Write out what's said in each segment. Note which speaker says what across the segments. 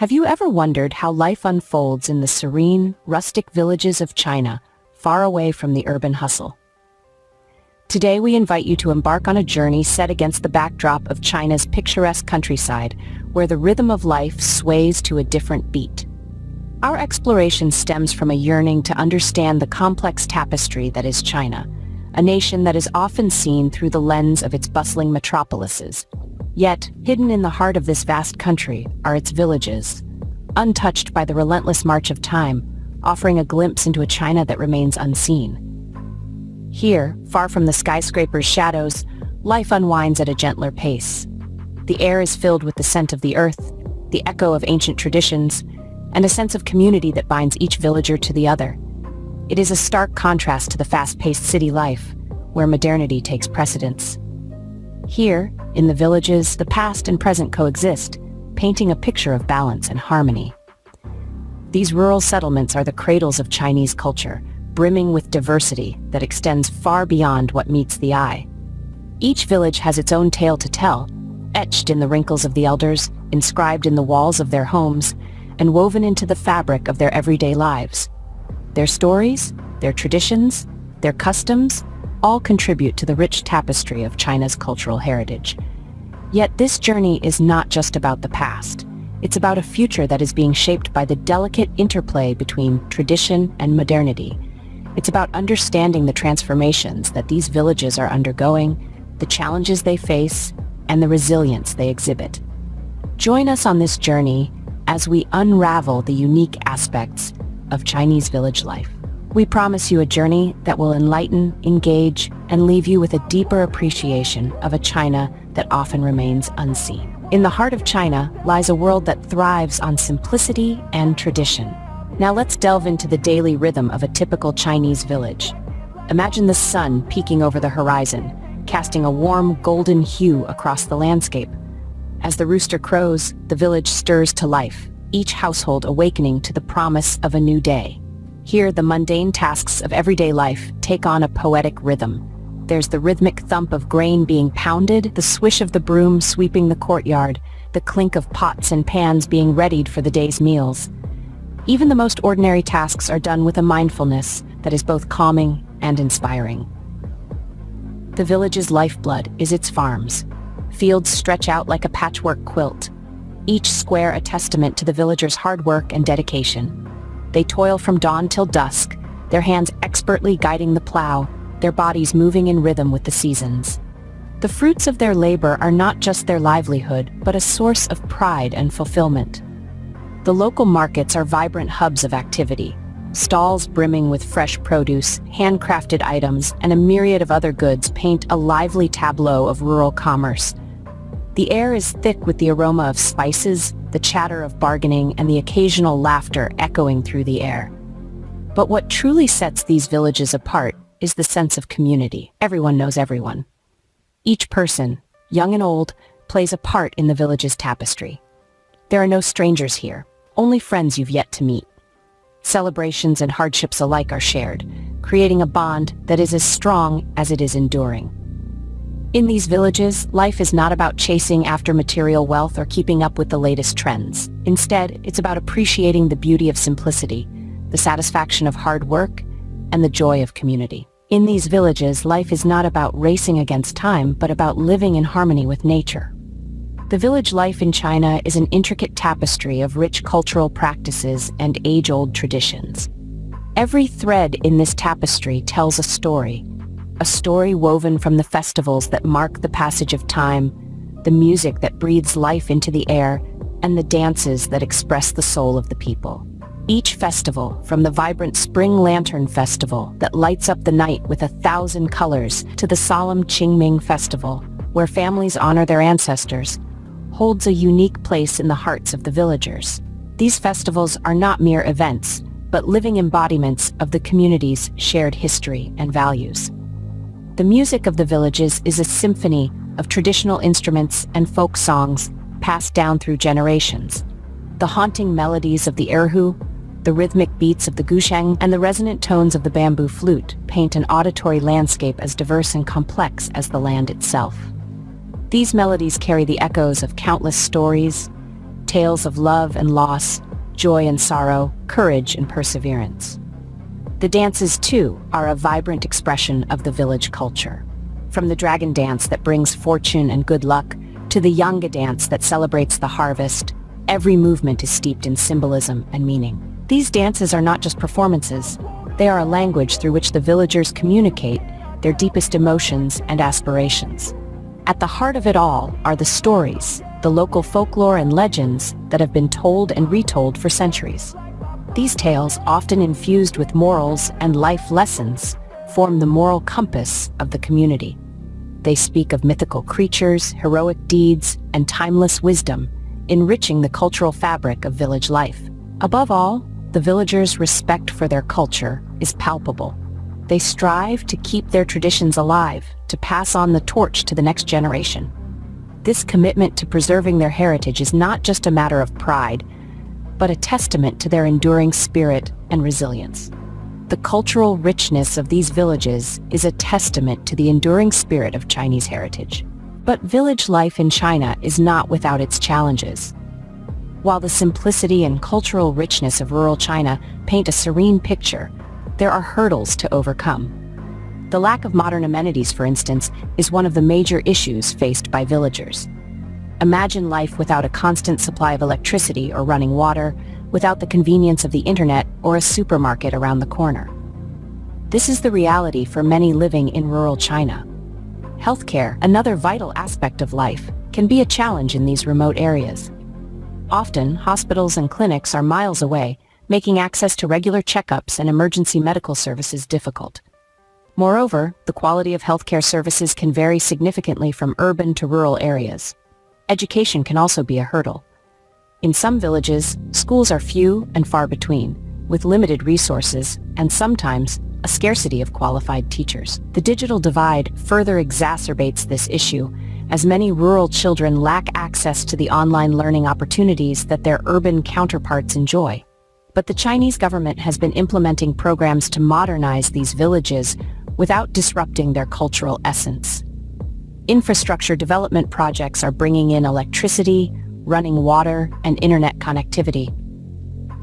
Speaker 1: Have you ever wondered how life unfolds in the serene, rustic villages of China, far away from the urban hustle? Today we invite you to embark on a journey set against the backdrop of China's picturesque countryside, where the rhythm of life sways to a different beat. Our exploration stems from a yearning to understand the complex tapestry that is China, a nation that is often seen through the lens of its bustling metropolises. Yet, hidden in the heart of this vast country are its villages, untouched by the relentless march of time, offering a glimpse into a China that remains unseen. Here, far from the skyscraper's shadows, life unwinds at a gentler pace. The air is filled with the scent of the earth, the echo of ancient traditions, and a sense of community that binds each villager to the other. It is a stark contrast to the fast-paced city life, where modernity takes precedence. Here, in the villages, the past and present coexist, painting a picture of balance and harmony. These rural settlements are the cradles of Chinese culture, brimming with diversity that extends far beyond what meets the eye. Each village has its own tale to tell, etched in the wrinkles of the elders, inscribed in the walls of their homes, and woven into the fabric of their everyday lives. Their stories, their traditions, their customs, all contribute to the rich tapestry of China's cultural heritage. Yet this journey is not just about the past. It's about a future that is being shaped by the delicate interplay between tradition and modernity. It's about understanding the transformations that these villages are undergoing, the challenges they face, and the resilience they exhibit. Join us on this journey as we unravel the unique aspects of Chinese village life. We promise you a journey that will enlighten, engage, and leave you with a deeper appreciation of a China that often remains unseen. In the heart of China lies a world that thrives on simplicity and tradition. Now let's delve into the daily rhythm of a typical Chinese village. Imagine the sun peeking over the horizon, casting a warm golden hue across the landscape. As the rooster crows, the village stirs to life, each household awakening to the promise of a new day. Here, the mundane tasks of everyday life take on a poetic rhythm. There's the rhythmic thump of grain being pounded, the swish of the broom sweeping the courtyard, the clink of pots and pans being readied for the day's meals. Even the most ordinary tasks are done with a mindfulness that is both calming and inspiring. The village's lifeblood is its farms. Fields stretch out like a patchwork quilt, each square a testament to the villagers' hard work and dedication. They toil from dawn till dusk, their hands expertly guiding the plow, their bodies moving in rhythm with the seasons. The fruits of their labor are not just their livelihood, but a source of pride and fulfillment. The local markets are vibrant hubs of activity, stalls brimming with fresh produce, handcrafted items, and a myriad of other goods paint a lively tableau of rural commerce. The air is thick with the aroma of spices, the chatter of bargaining, and the occasional laughter echoing through the air. But what truly sets these villages apart is the sense of community. Everyone knows everyone. Each person, young and old, plays a part in the village's tapestry. There are no strangers here, only friends you've yet to meet. Celebrations and hardships alike are shared, creating a bond that is as strong as it is enduring. In these villages, life is not about chasing after material wealth or keeping up with the latest trends. Instead, it's about appreciating the beauty of simplicity, the satisfaction of hard work, and the joy of community. In these villages, life is not about racing against time, but about living in harmony with nature. The village life in China is an intricate tapestry of rich cultural practices and age-old traditions. Every thread in this tapestry tells a story woven from the festivals that mark the passage of time, the music that breathes life into the air, and the dances that express the soul of the people. Each festival, from the vibrant Spring Lantern Festival that lights up the night with 1,000 colors to the solemn Qingming Festival, where families honor their ancestors, holds a unique place in the hearts of the villagers. These festivals are not mere events, but living embodiments of the community's shared history and values. The music of the villages is a symphony of traditional instruments and folk songs passed down through generations. The haunting melodies of the erhu, the rhythmic beats of the gusheng, and the resonant tones of the bamboo flute paint an auditory landscape as diverse and complex as the land itself. These melodies carry the echoes of countless stories, tales of love and loss, joy and sorrow, courage and perseverance. The dances, too, are a vibrant expression of the village culture. From the dragon dance that brings fortune and good luck, to the Yanga dance that celebrates the harvest, every movement is steeped in symbolism and meaning. These dances are not just performances, they are a language through which the villagers communicate their deepest emotions and aspirations. At the heart of it all are the stories, the local folklore and legends that have been told and retold for centuries. These tales, often infused with morals and life lessons, form the moral compass of the community. They speak of mythical creatures, heroic deeds, and timeless wisdom, enriching the cultural fabric of village life. Above all, the villagers' respect for their culture is palpable. They strive to keep their traditions alive, to pass on the torch to the next generation. This commitment to preserving their heritage is not just a matter of pride, but a testament to their enduring spirit and resilience. The cultural richness of these villages is a testament to the enduring spirit of Chinese heritage. But village life in China is not without its challenges. While the simplicity and cultural richness of rural China paint a serene picture, there are hurdles to overcome. The lack of modern amenities, for instance, is one of the major issues faced by villagers. Imagine life without a constant supply of electricity or running water, without the convenience of the internet or a supermarket around the corner. This is the reality for many living in rural China. Healthcare, another vital aspect of life, can be a challenge in these remote areas. Often, hospitals and clinics are miles away, making access to regular checkups and emergency medical services difficult. Moreover, the quality of healthcare services can vary significantly from urban to rural areas. Education can also be a hurdle. In some villages, schools are few and far between, with limited resources and sometimes a scarcity of qualified teachers. The digital divide further exacerbates this issue, as many rural children lack access to the online learning opportunities that their urban counterparts enjoy. But the Chinese government has been implementing programs to modernize these villages without disrupting their cultural essence. Infrastructure development projects are bringing in electricity, running water, and internet connectivity.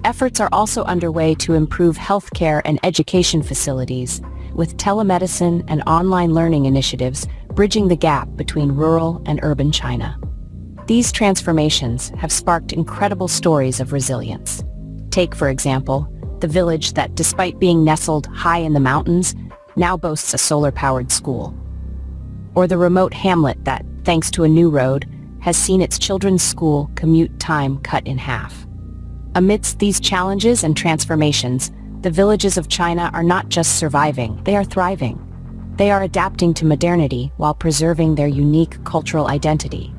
Speaker 1: Efforts are also underway to improve healthcare and education facilities, with telemedicine and online learning initiatives bridging the gap between rural and urban China. These transformations have sparked incredible stories of resilience. Take, for example, the village that, despite being nestled high in the mountains, now boasts a solar-powered school. Or the remote hamlet that, thanks to a new road, has seen its children's school commute time cut in half. Amidst these challenges and transformations, the villages of China are not just surviving, they are thriving. They are adapting to modernity while preserving their unique cultural identity.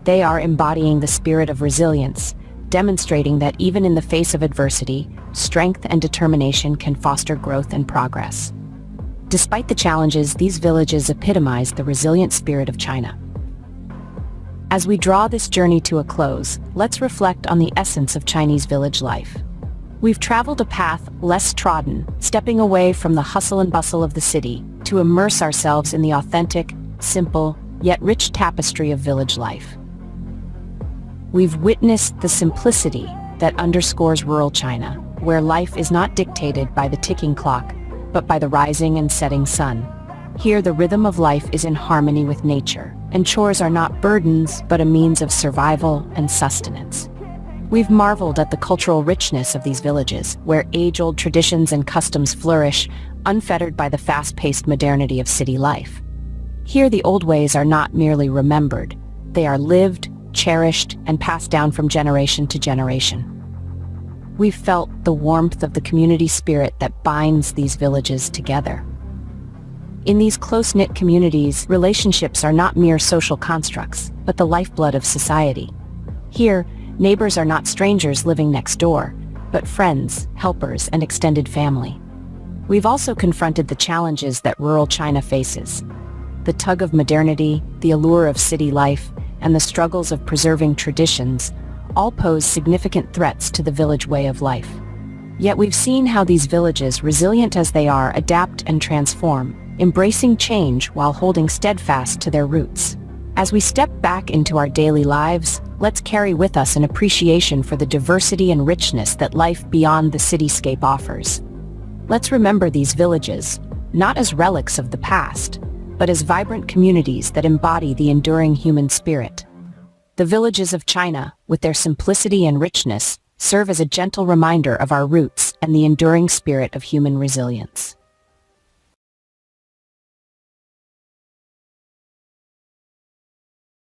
Speaker 1: They are embodying the spirit of resilience, demonstrating that even in the face of adversity, strength and determination can foster growth and progress. Despite the challenges, these villages epitomize the resilient spirit of China. As we draw this journey to a close, let's reflect on the essence of Chinese village life. We've traveled a path less trodden, stepping away from the hustle and bustle of the city to immerse ourselves in the authentic, simple, yet rich tapestry of village life. We've witnessed the simplicity that underscores rural China, where life is not dictated by the ticking clock, but by the rising and setting sun. Here, the rhythm of life is in harmony with nature, and chores are not burdens, but a means of survival and sustenance. We've marveled at the cultural richness of these villages, where age-old traditions and customs flourish, unfettered by the fast-paced modernity of city life. Here, the old ways are not merely remembered. They are lived, cherished, and passed down from generation to generation. We've felt the warmth of the community spirit that binds these villages together. In these close-knit communities, relationships are not mere social constructs, but the lifeblood of society. Here, neighbors are not strangers living next door, but friends, helpers, and extended family. We've also confronted the challenges that rural China faces. The tug of modernity, the allure of city life, and the struggles of preserving traditions all pose significant threats to the village way of life. Yet we've seen how these villages, resilient as they are, adapt and transform, embracing change while holding steadfast to their roots. As we step back into our daily lives, let's carry with us an appreciation for the diversity and richness that life beyond the cityscape offers. Let's remember these villages, not as relics of the past, but as vibrant communities that embody the enduring human spirit. The villages of China, with their simplicity and richness, serve as a gentle reminder of our roots and the enduring spirit of human resilience.